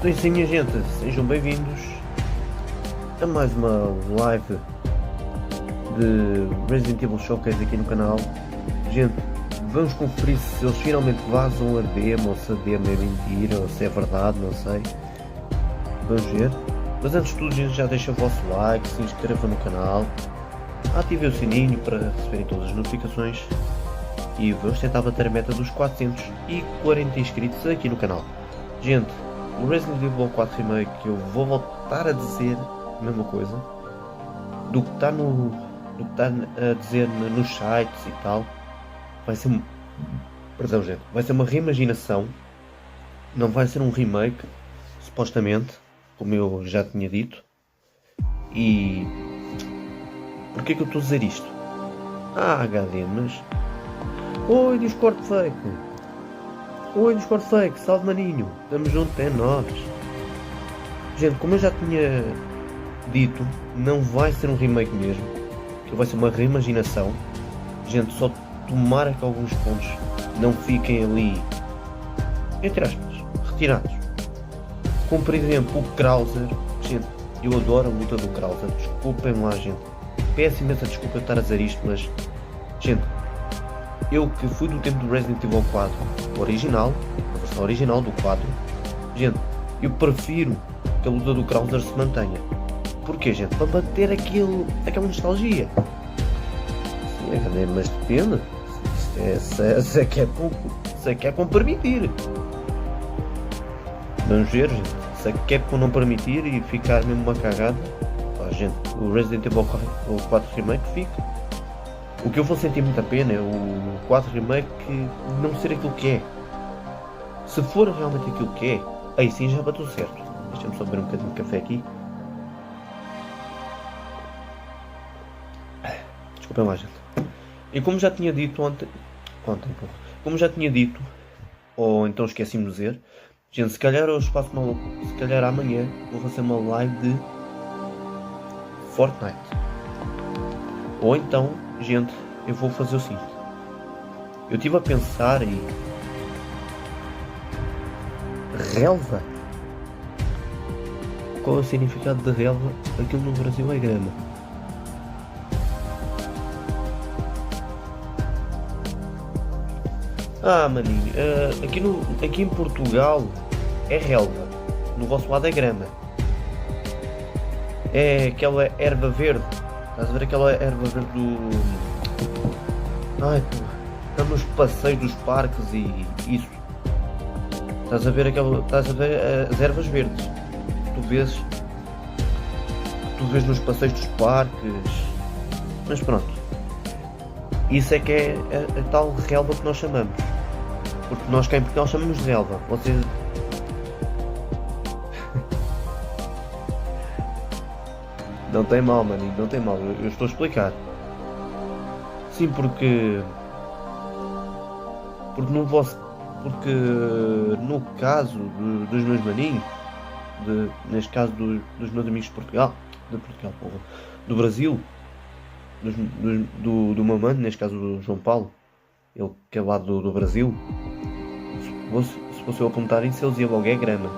Então sim, minha gente, sejam bem-vindos a mais uma live de Resident Evil Showcase aqui no canal. Gente, vamos conferir se eles finalmente vazam a demo, ou se a demo é mentira, ou se é verdade, não sei. Vamos ver. Mas antes de tudo, gente, já deixa o vosso like, se inscreva no canal, ative o sininho para receberem todas as notificações e vamos tentar bater a meta dos 440 inscritos aqui no canal. Gente, o Resident Evil 4 Remake, eu vou voltar a dizer a mesma coisa do que está a dizer nos sites e tal. Vai ser perdão, gente, vai ser uma reimaginação, não vai ser um remake, supostamente, como eu já tinha dito. E porquê que eu estou a dizer isto? HD, mas oi Discord fake, oi Discord fake, salve maninho, estamos juntos, é nós. Gente, como eu já tinha dito, não vai ser um remake mesmo, que vai ser uma reimaginação. Gente, só tomara que alguns pontos não fiquem ali, entre aspas, retirados. Como por exemplo o Krauser. Gente, eu adoro a luta do Krauser, desculpem lá, gente, peço imensa desculpa eu estar a dizer isto, mas gente, eu que fui do tempo do Resident Evil 4 original, a versão original do 4, gente, eu prefiro que a luta do Krauser se mantenha. Porquê, gente? Para bater aquela nostalgia. Sim, mas depende. Se é que é com permitir. Vamos ver, gente. Se é que é com não permitir e ficar mesmo uma cagada, pá, gente, o Resident Evil 4 Remake fica. O que eu vou sentir muita pena é o 4 Remake não ser aquilo que é. Se for realmente aquilo que é, aí sim já bateu certo. Deixa-me só beber um bocadinho de café aqui. Desculpem lá, gente. E como já tinha dito ontem, como já tinha dito, ou então esqueci-me de dizer, gente, se calhar se calhar amanhã vou fazer uma live de Fortnite. Ou então, gente, eu vou fazer o seguinte. Eu estive a pensar em relva. Qual é o significado de relva? Aquilo no Brasil é grama. Maninho, aqui em Portugal é relva, no vosso lado é grama. É aquela erva verde. Estás a ver aquela erva verde do... está nos passeios dos parques e isso. Estás a ver as ervas verdes que tu vês nos passeios dos parques. Mas pronto, isso é que é a tal relva que nós chamamos. Porque nós cá em Portugal chamamos de relva. Vocês... Não tem mal, maninho, não tem mal. Eu estou a explicar. Sim, porque no caso dos meus maninhos, neste caso dos meus amigos de Portugal, do Brasil, do meu mano, neste caso do João Paulo, ele que é lá do Brasil, se fosse eu apontar isso, eles iam logo é grama.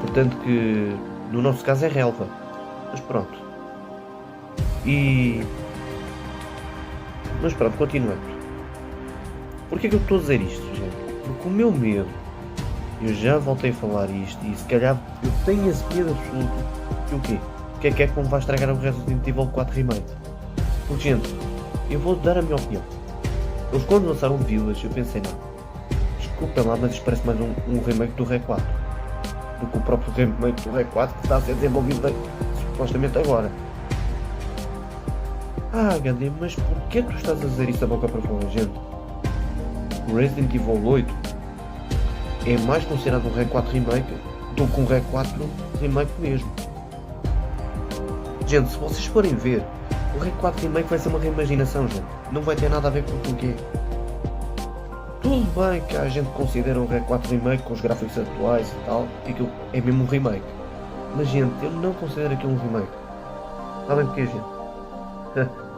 Portanto que no nosso caso é relva. Mas pronto. Mas pronto, continuando. Porquê que eu estou a dizer isto, gente? Porque o meu medo, eu já voltei a falar isto e se calhar eu tenho esse medo absoluto que o quê? Que é como vai estragar o Resident Evil 4 Remake. Porque, gente, eu vou dar a minha opinião. Eles quando lançaram o Village, eu pensei, não, desculpem lá, mas isto parece mais um remake do Re 4 do que o próprio remake do Re 4 que está a ser desenvolvido supostamente agora. HD, mas porquê tu estás a dizer isso da boca para fora, gente? O Resident Evil 8 é mais considerado um Re 4 Remake do que um Re 4 Remake mesmo. Gente, se vocês forem ver, o Re 4 Remake vai ser uma reimaginação, gente. Não vai ter nada a ver com o que é. Tudo bem que a gente considera um Re 4 Remake com os gráficos atuais e tal, e aquilo é mesmo um remake. Mas, gente, eu não considero aquilo um remake. Sabem porquê, gente?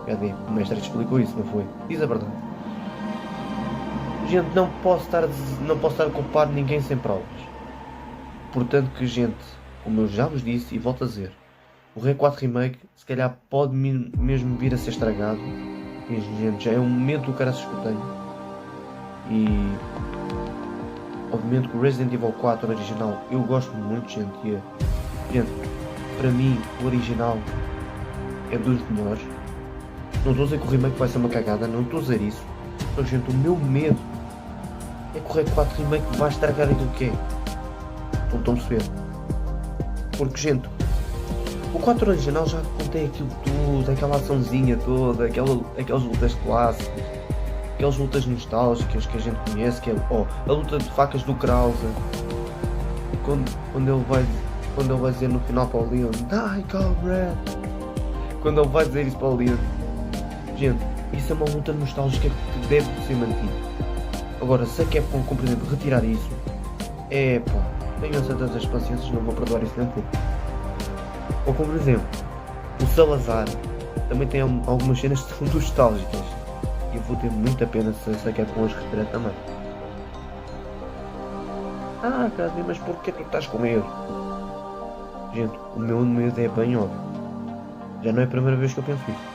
Cadê? O mestre explicou isso, não foi? Diz a verdade. Gente, não posso estar a culpar ninguém sem provas. Portanto que, gente, como eu já vos disse e volto a dizer, o Rei 4 Remake se calhar pode mesmo vir a ser estragado. E, gente, já é um medo do caraças que eu tenho. E obviamente que o Resident Evil 4 original eu gosto muito, gente. E, gente, para mim o original é dos melhores. Não estou a dizer que o remake vai ser uma cagada, não estou a dizer isso. Mas, gente, o meu medo é que o Rei 4 Remake vai estragar aquilo que é. Não estão a perceber? Porque, gente, o 4 original já contém aquilo tudo, aquela açãozinha toda, aquelas lutas clássicas, aquelas lutas nostálgicas que a gente conhece, que é a luta de facas do Krauser, quando ele vai dizer no final para o Leon, Die comrade, quando ele vai dizer isso para o Leon, gente, isso é uma luta nostálgica que deve ser mantida. Agora, se a Capcom, por exemplo, retirar isso, tenho certas das paciências, não vou perdoar isso nem um pouco. Ou como, por exemplo, o Salazar também tem algumas cenas que são nostálgicas. E eu vou ter muita pena se a Capcom as retirar também. Cadê, mas porquê tu estás com medo? Gente, o meu medo é bem óbvio. Já não é a primeira vez que eu penso isso.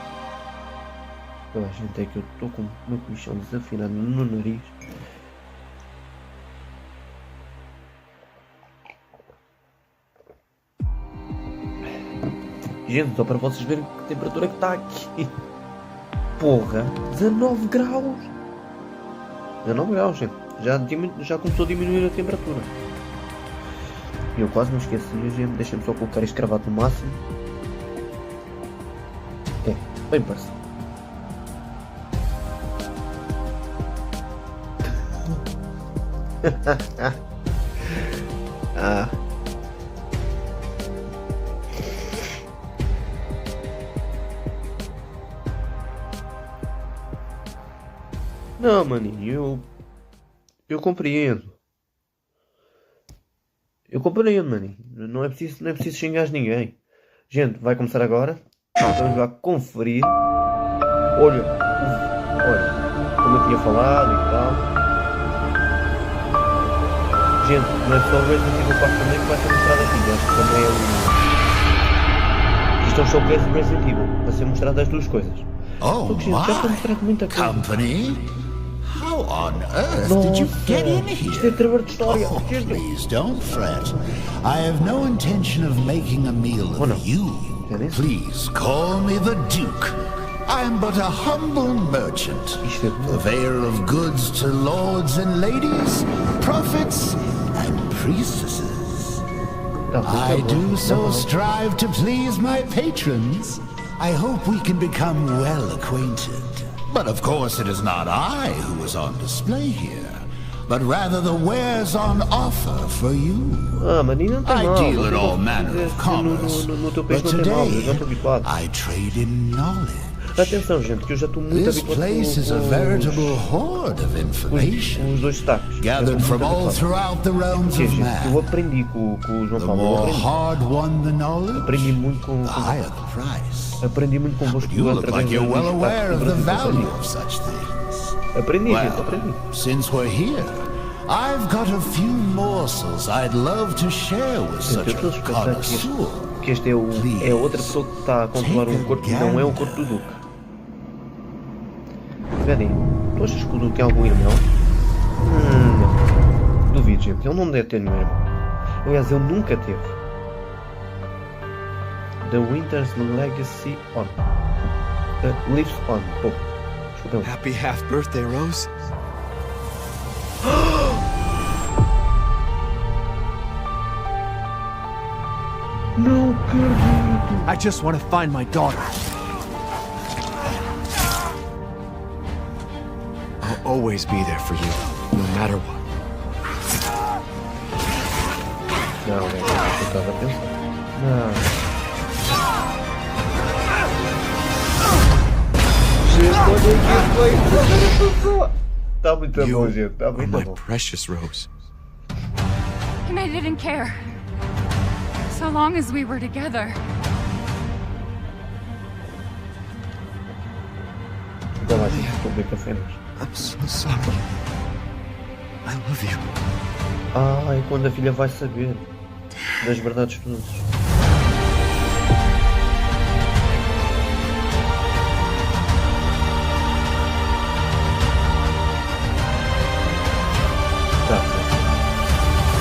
Gente, é que eu estou com uma comichão desafinada no nariz. Gente, só para vocês verem que temperatura que está aqui. Porra, 19 graus. 19 graus, gente. Já começou a diminuir a temperatura. Eu quase me esqueci, gente. Deixem-me só colocar este cravado no máximo. Bem parecido. Não, maninho, eu compreendo. Eu compreendo, maninho. Não é preciso xingar ninguém. Gente, vai começar agora. Vamos lá conferir. Olha, como eu tinha falado e tal. Gente, não é só o Resident Evil 4 também que vai ser mostrado aqui. Acho que também é Isto é um showcase de Resident Evil. Vai ser mostrado as duas coisas. Oh, gente, já foi mostrado muita coisa. company? How on earth did you get in Isto é here? terror de história. Oh, please don't fret. I have no intention of making a meal of Oh, no. you. Please call me the Duke. I am but a humble merchant, Isto é bom. purveyor of goods to lords and ladies, prophets and priestesses. I do so strive to please my patrons. I hope we can become well acquainted. But of course it is not I who is on display here, but rather the wares on offer for you. Maninho, não tem I mal. deal in all manner of commerce, No teu but país não tem mal, eu já today estou habituado. I trade in knowledge. Atenção, gente, que eu já estou muito This habituado place is a veritable hoard of information, os dois destaques. gathered from all throughout the realms Sim, of gente, eu man. aprendi com o João The Paulo. more hard-won the knowledge, Aprendi muito com the higher the price. Aprendi muito convosco. You look like you're well aware of the value Aprendi. of such things. Aprendi, gente, aprendi. Well, since we're here, I've got a few morsels I'd love to share with Gente, such eu estou a a suspeitar connoisseur. que este é outra pessoa que está a controlar o corpo, não é o corpo do Duque. Espera aí, tu achas que o Duque é algum irmão? Não. Duvido, gente, ele não deve ter nenhum irmão. Aliás, ele nunca teve. The Winter's Legacy on. Lives on. Pô, desculpa. Happy half birthday, Rose. Não acredito. I just want to find my daughter. I'll always be there for you, no matter what. Não, é o que eu estava a pensar. Não. Gente, olha que foi. Tá muito bom, gente. Tá Are muito my bom. precious Rose. And I didn't care. So long as we were together. Então lá, gente, estou bem com as cenas. I'm so sorry. I love you. Ai, quando a filha vai saber. das verdades todas. Tá.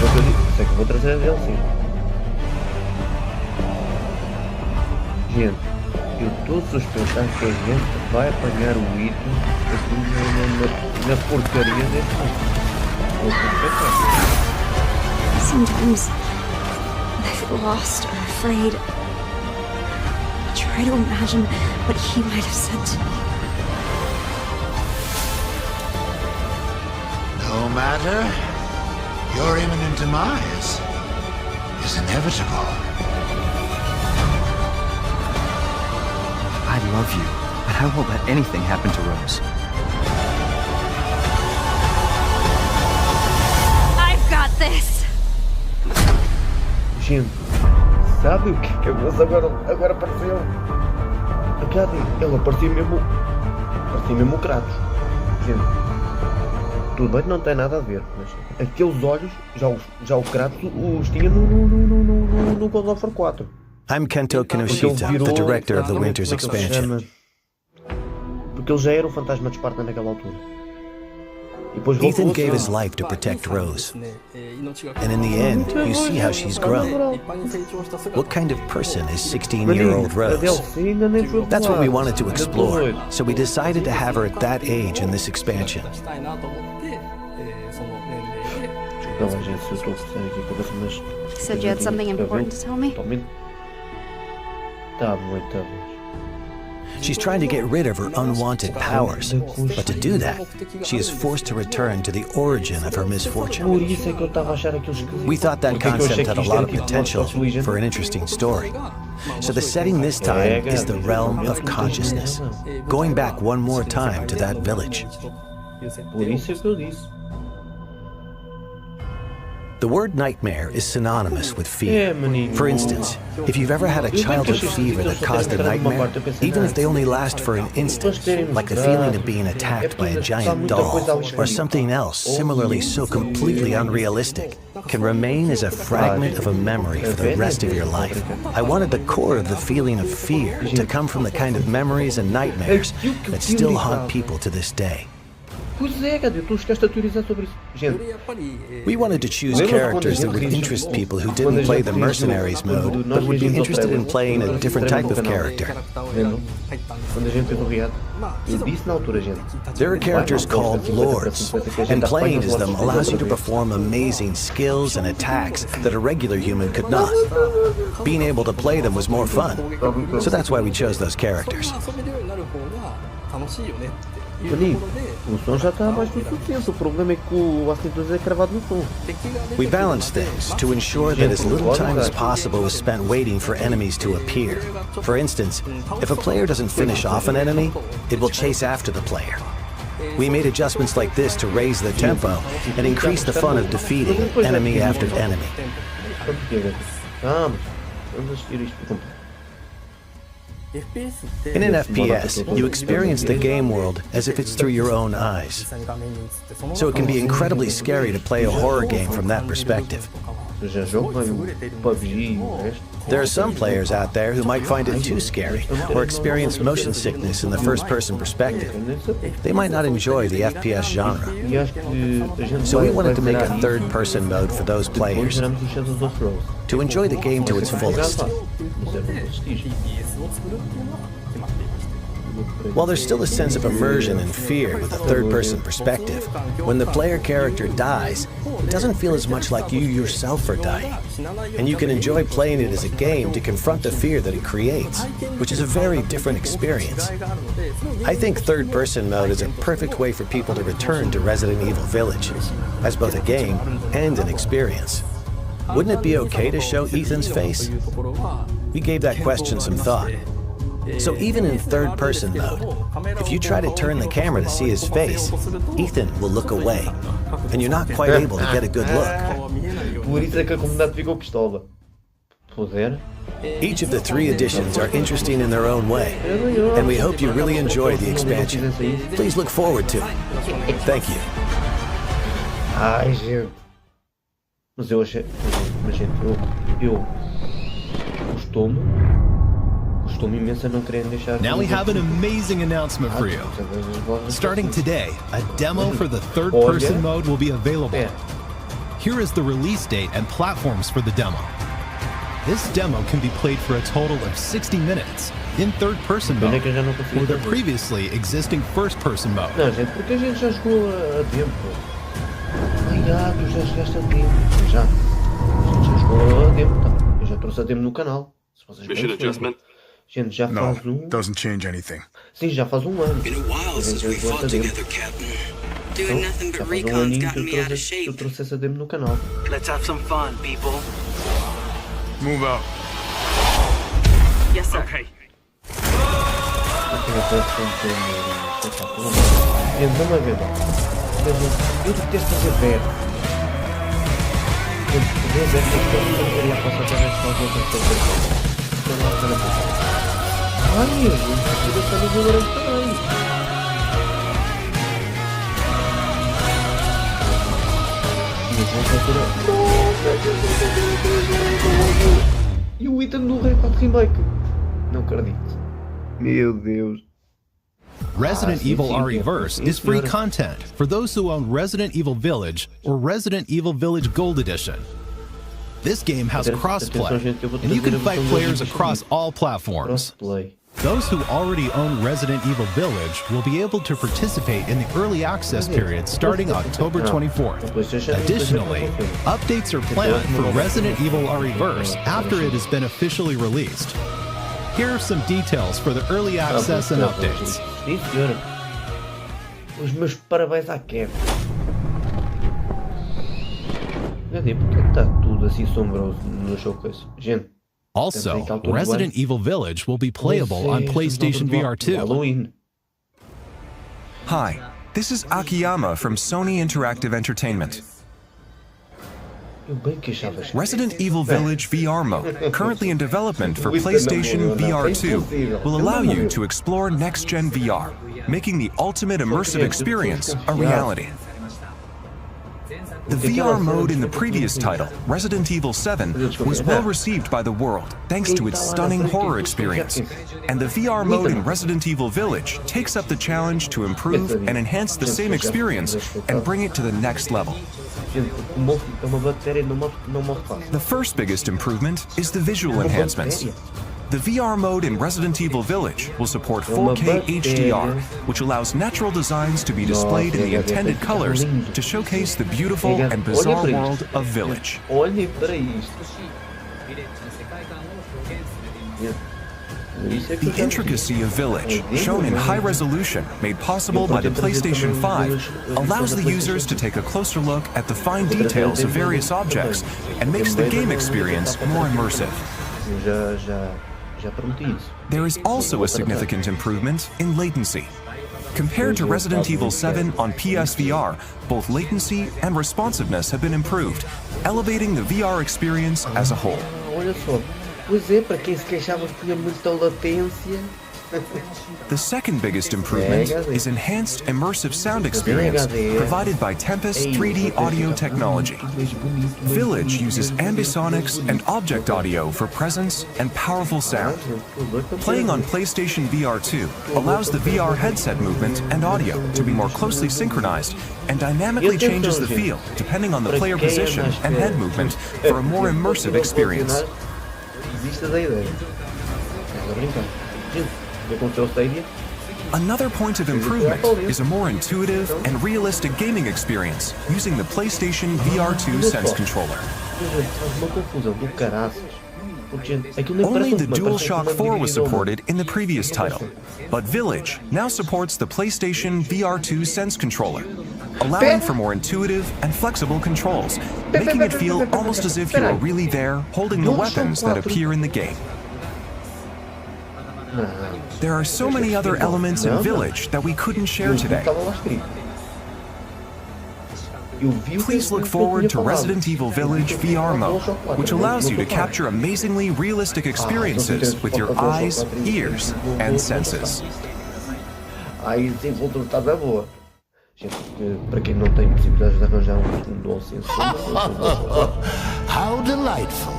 É o que eu digo, sei que vou trazer a DLC. Gente, eu estou a suspeitar que a gente vai apanhar o item aqui na porcaria deste mundo. Vou suspeitar. Sometimes, when I feel lost or afraid, I try to imagine what he might have said to me. No matter, your imminent demise is inevitable. I love you, but I won't let anything happen to Rose. I've got this! Gente, sabe o que é que agora apareceu? Aquela, ele apareceu mesmo o Kratos. Gente, tudo bem que não tem nada a ver, mas aqueles olhos, já o Kratos os tinha no God of War 4. I'm Kento Kinoshita, the director of the Winter's expansion. Porque ele já era o fantasma de Esparta naquela altura. Ethan gave his life to protect Rose. And in the end, you see how she's grown. What kind of person is 16-year-old Rose? That's what we wanted to explore, so we decided to have her at that age in this expansion. Said you had something important to tell me? She's trying to get rid of her unwanted powers, but to do that, she is forced to return to the origin of her misfortune. We thought that concept had a lot of potential for an interesting story. So the setting this time is the realm of consciousness, going back one more time to that village. The word nightmare is synonymous with fear. For instance, if you've ever had a childhood fever that caused a nightmare, even if they only last for an instant, like the feeling of being attacked by a giant doll, or something else similarly so completely unrealistic, can remain as a fragment of a memory for the rest of your life. I wanted the core of the feeling of fear to come from the kind of memories and nightmares that still haunt people to this day. We wanted to choose characters that would interest people who didn't play the mercenaries mode, but would be interested in playing a different type of character. There are characters called lords, and playing as them allows you to perform amazing skills and attacks that a regular human could not. Being able to play them was more fun, so that's why we chose those characters. O som já está abaixo do suficiente. O problema é que o assistente é cravado no som. We balanced things to ensure that as little time as possible was spent waiting for enemies to appear. For instance, if a player doesn't finish off an enemy, it will chase after the player. We made adjustments like this to raise the tempo and increase the fun of defeating enemy after enemy. In an FPS, you experience the game world as if it's through your own eyes. So it can be incredibly scary to play a horror game from that perspective. There are some players out there who might find it too scary or experience motion sickness in the first-person perspective. They might not enjoy the FPS genre. So we wanted to make a third-person mode for those players to enjoy the game to its fullest. While there's still a sense of immersion and fear with a third-person perspective, when the player character dies, it doesn't feel as much like you yourself are dying. And you can enjoy playing it as a game to confront the fear that it creates, which is a very different experience. I think third-person mode is a perfect way for people to return to Resident Evil Village, as both a game and an experience. Wouldn't it be okay to show Ethan's face? We gave that question some thought. So even in third-person mode, if you try to turn the camera to see his face, Ethan will look away, and you're not quite able to get a good look. Each of the 3 editions are interesting in their own way, and we hope you really enjoy the expansion. Please look forward to it. Thank you. Ai, gente. Mas eu achei. Mas gente, eu costumo imenso a não querer deixar. Now we have an amazing announcement for you. Starting today, a demo for the third-person mode will be available. Here is the release date and platforms for the demo. This demo can be played for a total of 60 minutes in third-person mode or the previously existing first-person mode. Não, gente, porque a gente já jogou a demo. Ai, tu já jogaste a demo. Já. A gente já jogou a demo, tá? Eu já trouxe a demo no canal. Se vocês Mission adjustment. Gente, já faz doesn't change anything. Sim, já faz um ano. Been a while since we fought together, Captain. Doing nothing but recon's gotten me out of shape. Eu trouxe essa demo no canal. Let's have some fun, people. Move out. Yes, sir. Okay. Gente, vamos a ver. Eu detesto fazer ver. Fazer ver que eu queria passar até nesta altura. Ai, gente, eu estou no vigorante também. E o item do Remake. Não acredito. Meu Deus. Resident Evil RE-verse is free content for those who own Resident Evil Village or Resident Evil Village Gold Edition. This game has crossplay, and you can fight players across all platforms. Those who already own Resident Evil Village will be able to participate in the early access period starting October 24th. Additionally, updates are planned for Resident Evil RE-verse after it has been officially released. Here are some details for the early access and updates. Sim, senhora. Os meus parabéns à Kevin. Cadê? Porque está tudo assim sombroso no showcase? Gente. Also, Resident Evil Village will be playable on PlayStation VR 2. Halloween. Hi, this is Akiyama from Sony Interactive Entertainment. Resident Evil Village VR mode, currently in development for PlayStation VR 2, will allow you to explore next-gen VR, making the ultimate immersive experience a reality. The VR mode in the previous title, Resident Evil 7, was well received by the world thanks to its stunning horror experience. And the VR mode in Resident Evil Village takes up the challenge to improve and enhance the same experience and bring it to the next level. The first biggest improvement is the visual enhancements. The VR mode in Resident Evil Village will support 4K HDR, which allows natural designs to be displayed in the intended colors to showcase the beautiful and bizarre world of Village. The intricacy of Village, shown in high resolution, made possible by the PlayStation 5, allows the users to take a closer look at the fine details of various objects and makes the game experience more immersive. There is also a significant improvement in latency. Compared to Resident Evil 7 on PSVR, both latency and responsiveness have been improved, elevating the VR experience as a whole. The second biggest improvement is enhanced immersive sound experience provided by Tempest 3D audio technology. Village uses ambisonics and object audio for presence and powerful sound. Playing on PlayStation VR 2 allows the VR headset movement and audio to be more closely synchronized and dynamically changes the feel depending on the player position and head movement for a more immersive experience. Another point of improvement is a more intuitive and realistic gaming experience using the PlayStation VR 2 Sense controller. Only the DualShock 4 was supported in the previous title, but Village now supports the PlayStation VR 2 Sense controller, allowing for more intuitive and flexible controls, making it feel almost as if you are really there holding the weapons that appear in the game. There are so many other elements in Village that we couldn't share today. Please look forward to Resident Evil Village VR mode, which allows you to capture amazingly realistic experiences with your eyes, ears, and senses. Gente, para quem não tem possibilidades de arranjar um DualSense. How delightful.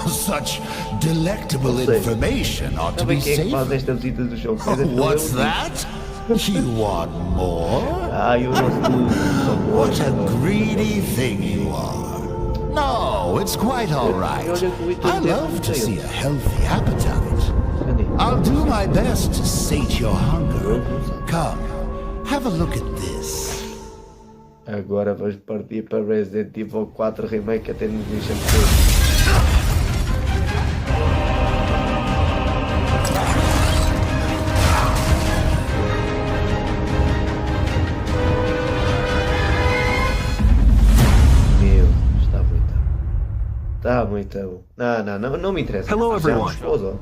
Such delectable information ought to be Quem é que faz savored. esta visita do show? What's that? You want more? Eu não What a greedy thing you are. No, it's quite all right. I love to see a healthy appetite. I'll do my best to sate your hunger. Come, have a look at this. Agora vamos partir para Resident Evil 4 Remake, até nos deixa de Tá muito bom. Não me interessa. Hello, everyone. Olhos.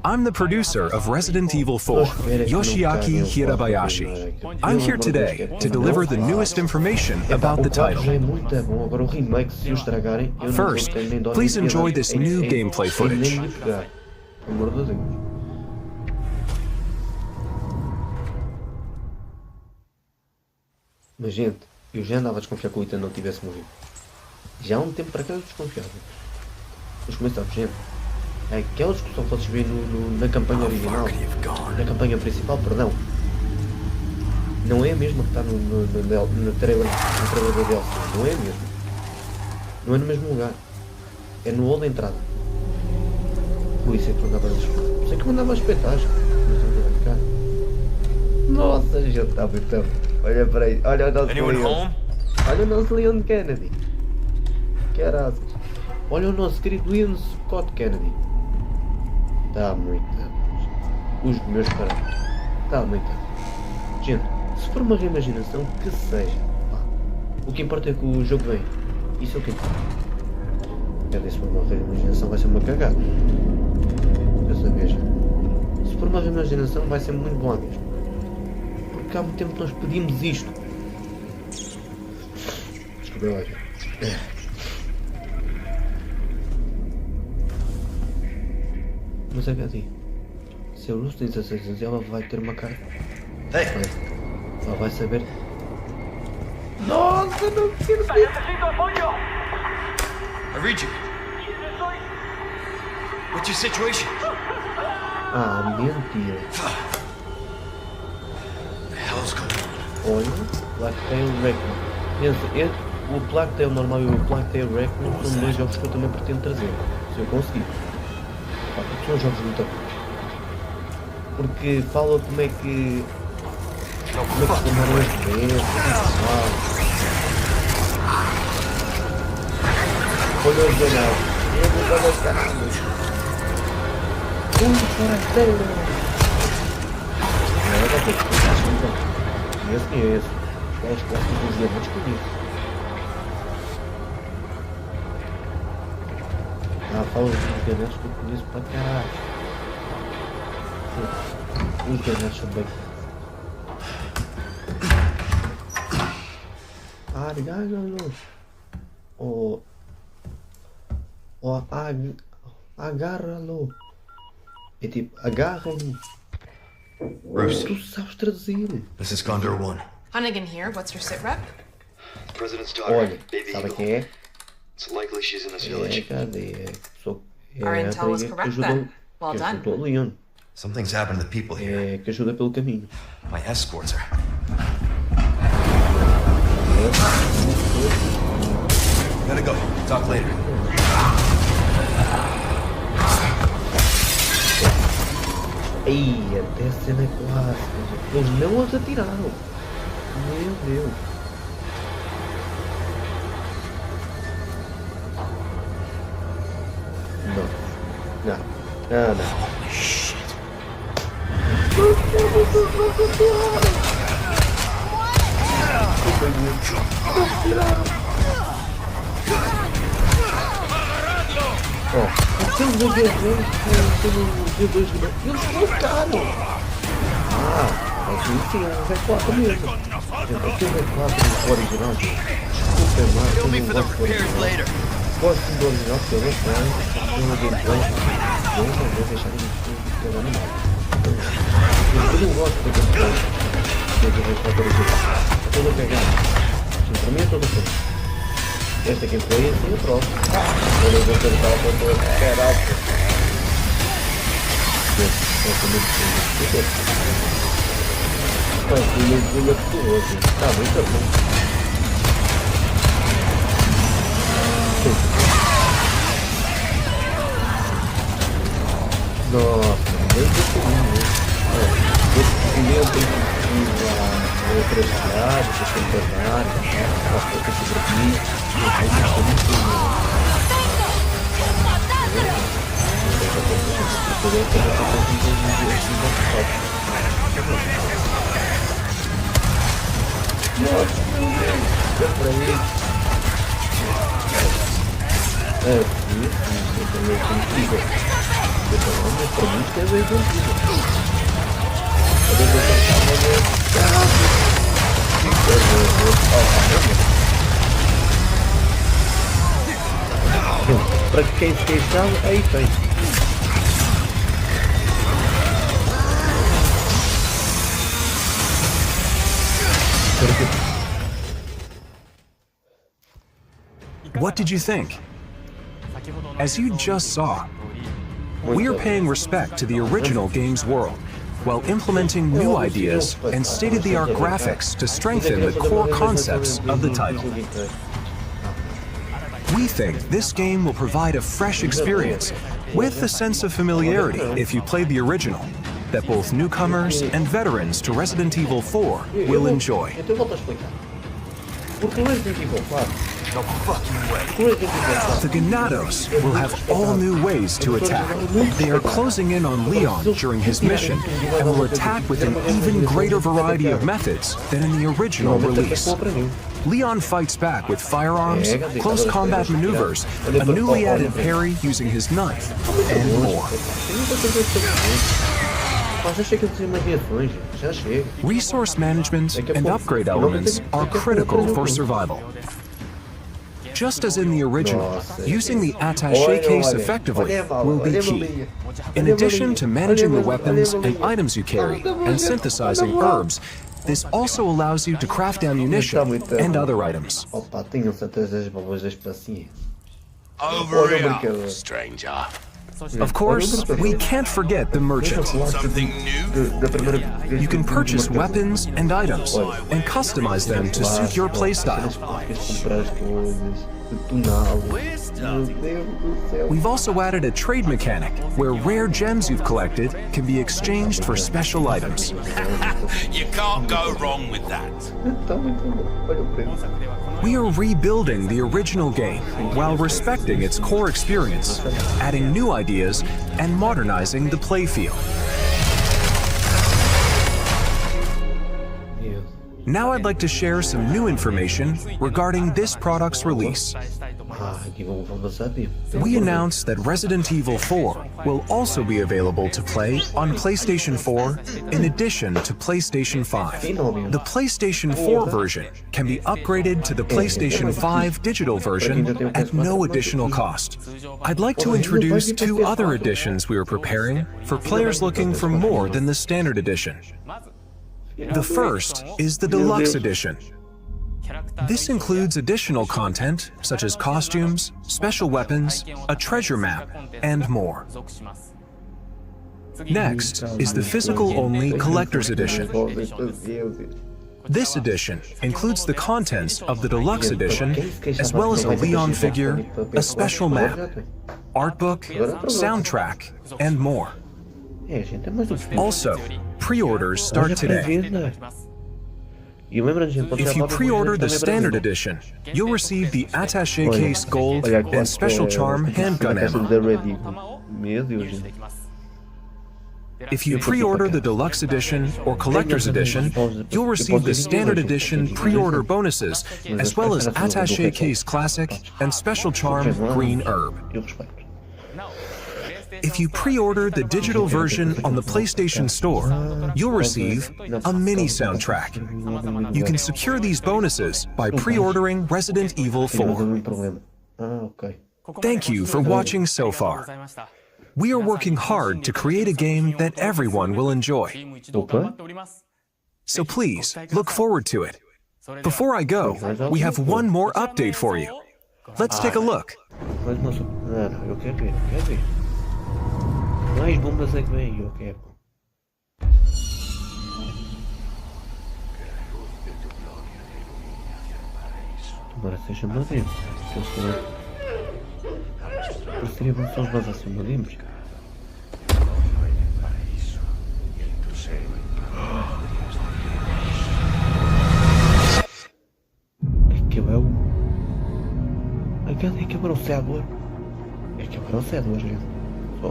I'm the producer of Resident Evil 4, Yoshiaki Hirabayashi. I'm here today to deliver the newest information about the title. First, please enjoy this new gameplay footage. Mas gente, eu já andava a desconfiar que o Ethan não tivesse morrido. Já há um tempo para cá eu desconfiava. Mas começamos, gente. Aqueles que só vocês veem na campanha original, na campanha principal, perdão, não é a mesma que está no trailer da DLC, não é a mesma. Não é no mesmo lugar. É no hall da entrada. Por isso é que eu andava a espetar. Sei que eu andava a espetar. Nossa, gente, está muito. Olha para aí, olha o nosso Leon. Olha o nosso Leon Kennedy. Caraças. Olha o nosso querido Ian Scott Kennedy. Está muito. Os meus parabéns. Está muito. Gente, se for uma reimaginação, que seja. Pá, o que importa é que o jogo vem. Isso é o que importa. Quer se for uma reimaginação, vai ser uma cagada. Essa veja. Se for uma reimaginação, vai ser muito bom mesmo. Porque há muito tempo que nós pedimos isto. Desculpa, olha. Mas é que assim, se a Ruth tem 16 anos, ela vai ter uma cara. Ela vai saber. Nossa, não quero ver! I read you. What's your situation? Mentira. The hell's going on? Olha, Blacktail Requiem. O Blacktail normal e o Blacktail Requiem são dois jogos que eu também pretendo trazer. Se eu conseguir. São jogos muito bons. Porque fala como é que se formaram as doenças, olha os ganados. Eu vou dar as ganadas. Caralho. Não, vai ter que ficar assim. Conheço. Os clássicos dos diamantes conheço. Fala dos ganetos que eu conheço pra caralho. Os ganetos são bem. Agarra-lo. É tipo, agarra-me. Bruce. Tu sabes traduzir. This is Condor 1. Hunnigan here. What's your sit rep? President's daughter, Olha, Baby sabe Eagle. quem é? It's likely she's in this village. Cadê? Our intel was correct then. Well done. Que ajudou Leon. Something's happened to the people here. Que ajuda pelo caminho. My escorts are. Gotta go. Talk later. Ei, até a cena é clássica. Eles não os atiraram. Meu Deus. Não. Holy shit. Aqueles dois guerreiros que dois eles colocaram. É sim, é um V4 mesmo. Aquele V4 original. Desculpa, Me for the repairs later. Gosto do original porque eu não tenho uma gameplay. Eu não vou deixar ele pelo animal. Eu não gosto da gameplay do V4 original. toda cagada. Assim, para mim é toda feita. Esta gameplay assim é pronto. Eu não vou tentar para caralho. Está muito bom. Nossa, bem pequenininho. Esse pimenta tem que ir a outras cidades, a centenária, a pouca sobrevive. Nossa, meu Deus, deu pra ele. É, isso também tem que ir. Mas pra mim que é Resident Evil. Para quem se queixava, aí tem. What did you think? As you just saw, we are paying respect to the original game's world, while implementing new ideas and state-of-the-art graphics to strengthen the core concepts of the title. We think this game will provide a fresh experience with a sense of familiarity if you played the original, that both newcomers and veterans to Resident Evil 4 will enjoy. The Ganados will have all new ways to attack. They are closing in on Leon during his mission and will attack with an even greater variety of methods than in the original release. Leon fights back with firearms, close combat maneuvers, a newly added parry using his knife, and more. Resource management and upgrade elements are critical for survival. Just as in the original, using the attaché case effectively will be key. In addition to managing the weapons and items you carry and synthesizing herbs, this also allows you to craft ammunition and other items. Over here, stranger. Of course, we can't forget the merchant. Something new? You can purchase weapons and items and customize them to suit your playstyle. We've also added a trade mechanic where rare gems you've collected can be exchanged for special items. You can't go wrong with that. We are rebuilding the original game while respecting its core experience, adding new ideas, and modernizing the playfield. Now I'd like to share some new information regarding this product's release. We announced that Resident Evil 4 will also be available to play on PlayStation 4 in addition to PlayStation 5. The PlayStation 4 version can be upgraded to the PlayStation 5 digital version at no additional cost. I'd like to introduce two other editions we are preparing for players looking for more than the standard edition. The first is the Deluxe Edition. This includes additional content such as costumes, special weapons, a treasure map, and more. Next is the physical-only Collector's Edition. This edition includes the contents of the Deluxe Edition, as well as a Leon figure, a special map, art book, soundtrack, and more. Also, pre-orders start today. If you pre-order the Standard Edition, you'll receive the Attaché Case Gold and Special Charm handgun ammo. If you pre-order the Deluxe Edition or Collector's Edition, you'll receive the Standard Edition pre-order bonuses, as well as Attaché Case Classic and Special Charm Green Herb. If you pre-order the digital version on the PlayStation Store, you'll receive a mini soundtrack. You can secure these bonuses by pre-ordering Resident Evil 4. Thank you for watching so far. We are working hard to create a game that everyone will enjoy. So please, look forward to it. Before I go, we have one more update for you. Let's take a look. Mas não, não, eu quero ver, Mais bombas é que vem, eu quero. Tomara que seja madeiros. Seria bom se eles vazassem madeiros. Aquilo é o... Aquilo era o cédula. Aquilo era o cédula, gente.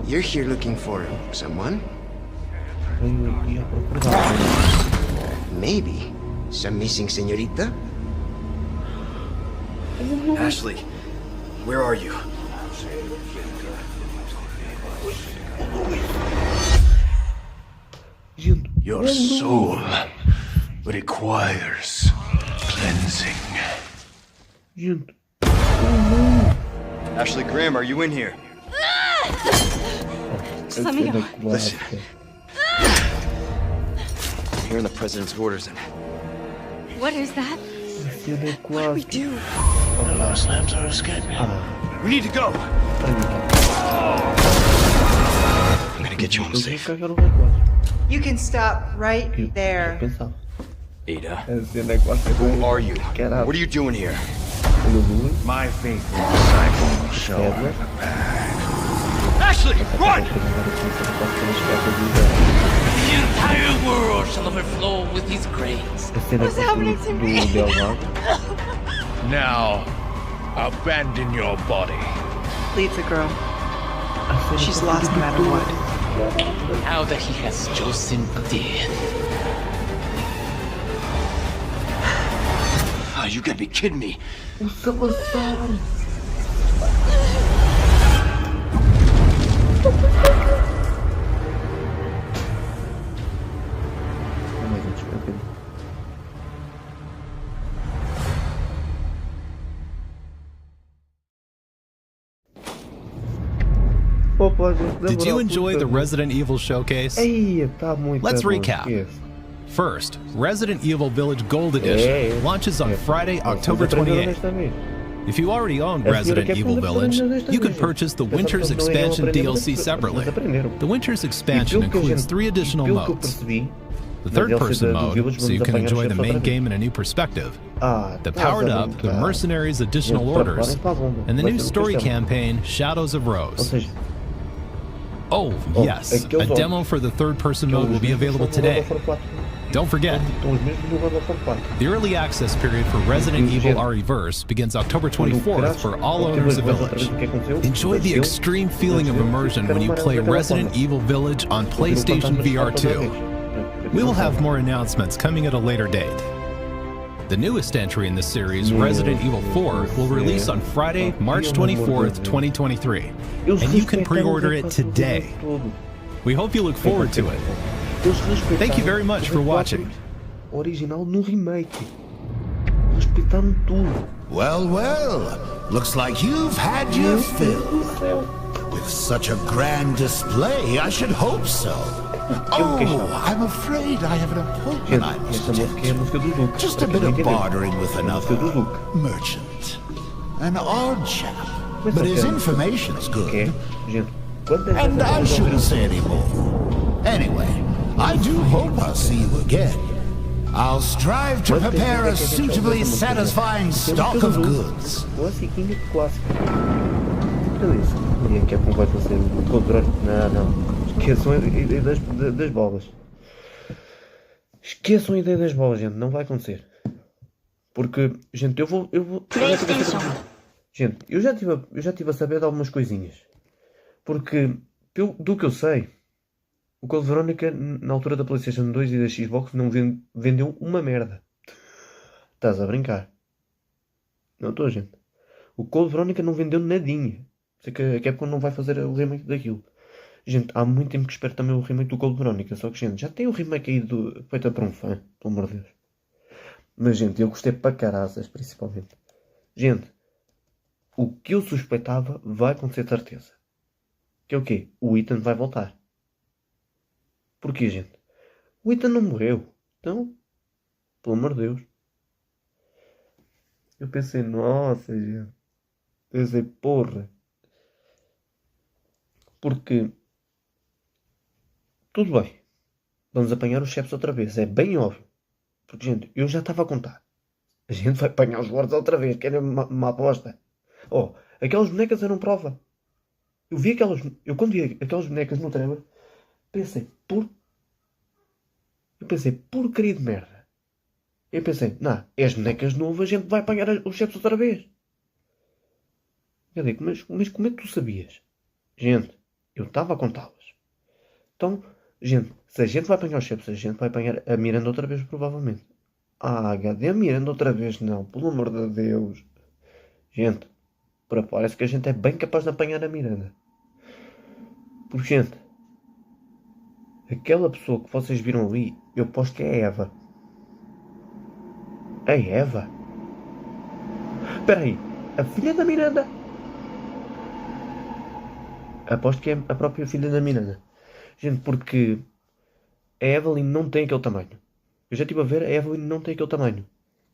You're here looking for someone? Maybe some missing señorita? Ashley, where are you? Your soul requires cleansing. Ashley Graham, are you in here? Just let me go. Listen. I'm hearing the president's orders and... What is that? What do we do? The last lambs are escaping. We need to go! I'm gonna get you home safe. You can stop right there. Ada, who are you? What are you doing here? My faithful disciple shall have a path. Ashley, run! The entire world shall overflow with these grains. What's happening to me? Now, abandon your body. Leave the girl. She's lost no matter what. Now that he has chosen death. Oh, you gotta be kidding me. Did you enjoy the Resident Evil showcase? Let's recap. First, Resident Evil Village Gold Edition launches on Friday, October 28th. If you already own Resident Evil Village, you can purchase the Winter's Expansion DLC separately. The Winter's Expansion includes 3 additional modes. The third-person mode, so you can enjoy the main game in a new perspective. The Powered Up, the Mercenaries Additional Orders, and the new story campaign, Shadows of Rose. Oh, yes, a demo for the third-person mode will be available today. Don't forget, the early access period for Resident Evil RE-verse begins October 24th for all owners of Village. Enjoy the extreme feeling of immersion when you play Resident Evil Village on PlayStation VR 2. We will have more announcements coming at a later date. The newest entry in the series, Resident Evil 4, will release on Friday, March 24th, 2023, and you can pre-order it today. We hope you look forward to it. Thank you very much for watching. Original no remake. Respeitaram tudo. Well, well, looks like you've had your fill. With such a grand display, I should hope so. Oh, I'm afraid I have an appointment I must attend. Just a bit of bartering with another merchant. An odd chap, but his information's good. And I shouldn't say any more. Anyway, I do hope I'll see you again. I'll strive to prepare a suitably satisfying stock of goods. E aqui é como vai fazer o controle. Não. Esqueçam a ideia das bolas. Esqueçam a ideia das bolas, gente. Não vai acontecer. Porque, gente, eu vou... Gente, eu já tive a saber de algumas coisinhas. Porque, do que eu sei, o Code Verónica, na altura da PlayStation 2 e da Xbox, não vendeu uma merda. Estás a brincar? Não estou, gente. O Code Verónica não vendeu nadinha. Sei que a Capcom não vai fazer o remake daquilo. Gente, há muito tempo que espero também o remake do Code Verónica. Só que, gente, já tem o remake aí feito por um fã. Pelo amor de Deus. Mas, gente, eu gostei para caraças, principalmente. Gente, o que eu suspeitava vai acontecer, certeza. Que é o quê? O Ethan vai voltar. Porquê, gente? O Ethan não morreu. Então, pelo amor de Deus. Eu pensei, nossa, gente. Pensei, porra. Porque, tudo bem. Vamos apanhar os chefes outra vez. É bem óbvio. Porque, gente, eu já estava a contar. A gente vai apanhar os guardas outra vez. Que era uma aposta. Oh, aquelas bonecas eram prova. Eu quando vi aquelas bonecas no trailer, pensei, porcaria de merda. Eu pensei, não, é as bonecas novas, a gente vai apanhar os chefes outra vez. Eu digo, mas como é que tu sabias? Gente, eu estava a contá-las. Então, gente, se a gente vai apanhar os chefes, a gente vai apanhar a Miranda outra vez, provavelmente. HD a Miranda outra vez, não, pelo amor de Deus. Gente, parece que a gente é bem capaz de apanhar a Miranda. Porque, gente, aquela pessoa que vocês viram ali, eu aposto que é a Eva. A Eva? Espera aí, a filha da Miranda? Aposto que é a própria filha da Miranda. Gente, porque a Evelyn não tem aquele tamanho. Eu já estive a ver, a Evelyn não tem aquele tamanho.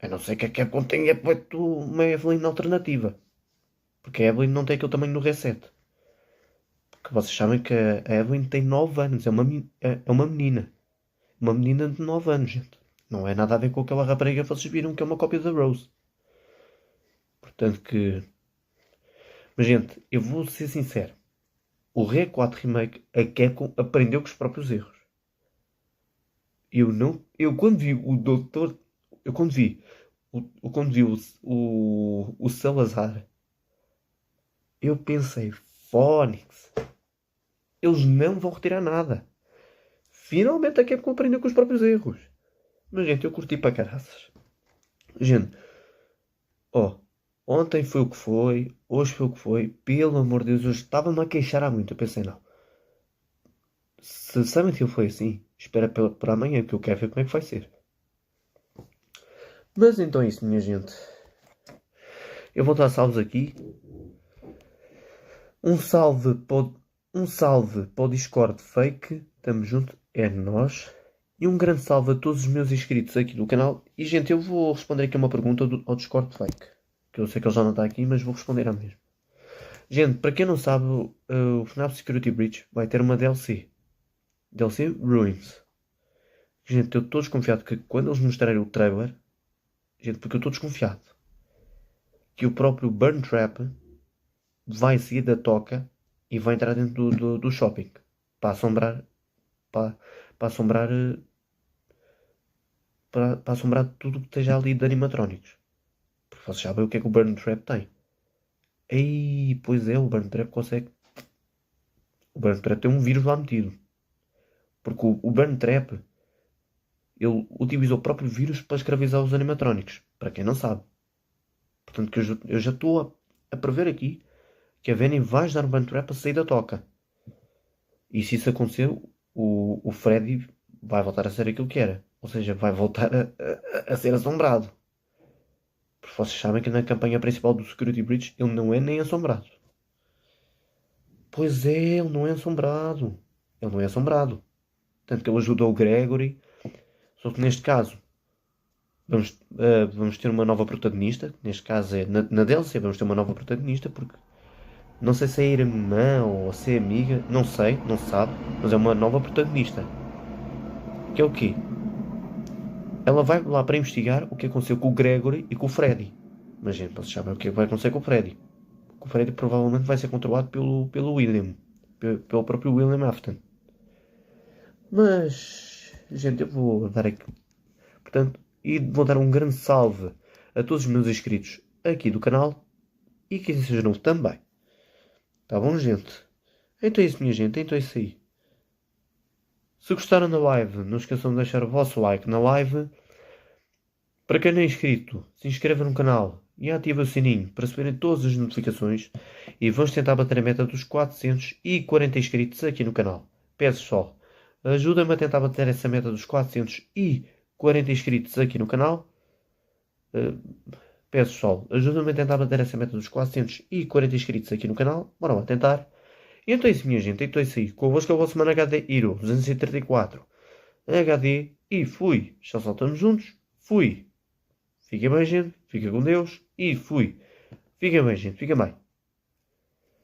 A não ser que a Capcom tenha feito uma Evelyn alternativa. Porque a Evelyn não tem aquele tamanho no reset. Porque vocês sabem que a Evelyn tem 9 anos. É uma menina. Uma menina de 9 anos, gente. Não é nada a ver com aquela rapariga que vocês viram que é uma cópia da Rose. Portanto que... Mas, gente, eu vou ser sincero. O RE4 Remake, a Capcom aprendeu com os próprios erros. Eu quando vi o doutor... Eu quando vi o Salazar, eu pensei, Fónix, eles não vão retirar nada. Finalmente a Capcom aprendeu com os próprios erros. Mas, gente, eu curti para caraças. Gente, ontem foi o que foi, hoje foi o que foi. Pelo amor de Deus, eu estava-me a queixar há muito. Eu pensei, não. Se Silent Hill foi assim, espera por amanhã, que eu quero ver como é que vai ser. Mas então é isso, minha gente. Eu vou dar salvos aqui. Um salve para o Discord fake. Tamo junto, é nós. E um grande salve a todos os meus inscritos aqui do canal. E, gente, eu vou responder aqui uma pergunta ao Discord fake. Que eu sei que ele já não está aqui, mas vou responder à mesma. Gente, para quem não sabe, o FNAF Security Breach vai ter uma DLC. DLC Ruins. Gente, eu estou desconfiado que quando eles mostrarem o trailer... Gente, porque eu estou desconfiado que o próprio Burn Trap vai sair da toca e vai entrar dentro do shopping para assombrar tudo que esteja ali de animatrónicos. Porque vocês sabem o que é que o Burn Trap tem. Pois é, o Burn Trap consegue. O Burn Trap tem um vírus lá metido. Porque o Burn Trap, ele utiliza o próprio vírus para escravizar os animatrónicos. Para quem não sabe. Portanto, que eu já estou a prever aqui que a Venny vai dar um Burn Trap para sair da toca. E se isso acontecer, o Freddy vai voltar a ser aquilo que era. Ou seja, vai voltar a ser assombrado. Porque vocês sabem que na campanha principal do Security Breach ele não é nem assombrado. Pois é, ele não é assombrado. Ele não é assombrado. Tanto que ele ajudou o Gregory. Só que neste caso vamos ter uma nova protagonista. Neste caso é na DLC vamos ter uma nova protagonista. Porque não sei se é irmã ou se é amiga. Não sei, não se sabe. Mas é uma nova protagonista. Que é o quê? Ela vai lá para investigar o que aconteceu com o Gregory e com o Freddy. Mas, gente, vocês sabem o que vai acontecer com o Freddy. O Freddy provavelmente vai ser controlado pelo William. Pelo próprio William Afton. Mas, gente, eu vou dar aqui. Portanto, e vou dar um grande salve a todos os meus inscritos aqui do canal. E quem seja novo também. Tá bom, gente? Então é isso, minha gente. Então é isso aí. Se gostaram da live, não esqueçam de deixar o vosso like na live. Para quem não é inscrito, se inscreva no canal e ative o sininho para receberem todas as notificações. E vamos tentar bater a meta dos 440 inscritos aqui no canal. Peço, pessoal, ajudem-me a tentar bater essa meta dos 440 inscritos aqui no canal. Peço, pessoal, ajudem-me a tentar bater essa meta dos 440 inscritos aqui no canal. Bora lá tentar. Então é isso, minha gente. Então é isso aí. Convosco é o vosso mano HD Hero 234 HD. E fui. Já saltamos juntos. Fui. Fiquem bem, gente. Fiquem com Deus. E e fui. Fiquem bem, gente. Fiquem bem.